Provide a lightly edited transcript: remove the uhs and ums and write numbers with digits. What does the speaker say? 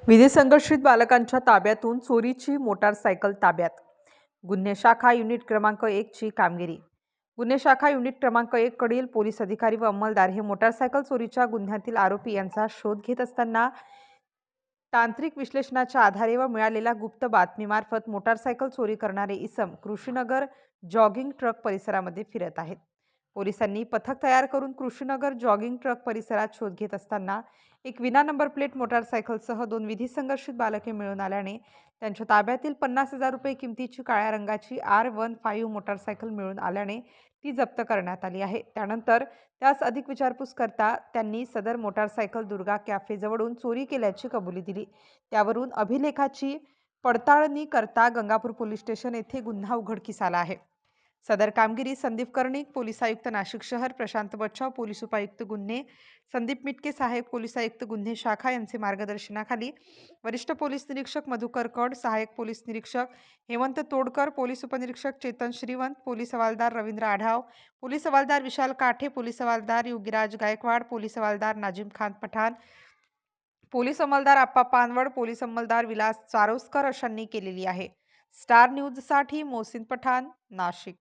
विधी संघर्षित बालकांच्या ताब्यातून चोरीची मोटारसायकल ताब्यात. गुन्हे शाखा युनिट क्रमांक 1 ची कामगिरी. गुन्हे शाखा युनिट क्रमांक 1 कडील पोलीस अधिकारी व अंमलदार हे मोटारसायकल चोरीच्या गुन्ह्यातील आरोपी यांचा शोध घेत असताना तांत्रिक विश्लेषणाच्या आधारे व मिळालेल्या गुप्त बातमीमार्फत मोटारसायकल चोरी करणारे इसम कृषीनगर जॉगिंग ट्रक परिसरामध्ये फिरत आहेत. पोलिसांनी पथक तयार करून कृषीनगर जॉगिंग ट्रक परिसरात शोध घेत असताना एक विना नंबर प्लेट मोटारसायकलसह 2 विधी संघर्षित बालके मिळून आल्याने त्यांच्या ताब्यातील 50,000 रुपये किमतीची काळ्या रंगाची R15 मोटारसायकल मिळून आल्याने ती जप्त करण्यात आली आहे. त्यानंतर त्यास अधिक विचारपूस करता त्यांनी सदर मोटारसायकल दुर्गा कॅफे जवळून चोरी केल्याची कबुली दिली. त्यावरून अभिलेखाची पडताळणी करता गंगापूर पोलीस स्टेशन येथे गुन्हा उघडकीस आला आहे. सदर कामगिरी संदीप कर्णिक, पोलीस आयुक्त नाशिक शहर, प्रशांत बच्छाव, पोलीस उपायुक्त गुन्हे, संदीप मिटके, सहाय्यक पोलीस आयुक्त गुन्हे शाखा यांचे मार्गदर्शनाखाली वरिष्ठ पोलीस निरीक्षक मधुकर कड, सहाय्यक पोलीस निरीक्षक हेमंत तोडकर, पोलीस उपनिरीक्षक चेतन श्रीवंत, पोलीस हवालदार रवींद्र आढाव, पोलीस हवालदार विशाल काठे, पोलीस हवालदार योगीराज गायकवाड, पोलीस हवालदार नाजिम खान पठाण, पोलीस अंमलदार आप्पा पानवड, पोलीस अंमलदार विलास चारोस्कर अशांनी केलेली आहे. स्टार न्यूजसाठी मोहसिन पठाण, नाशिक.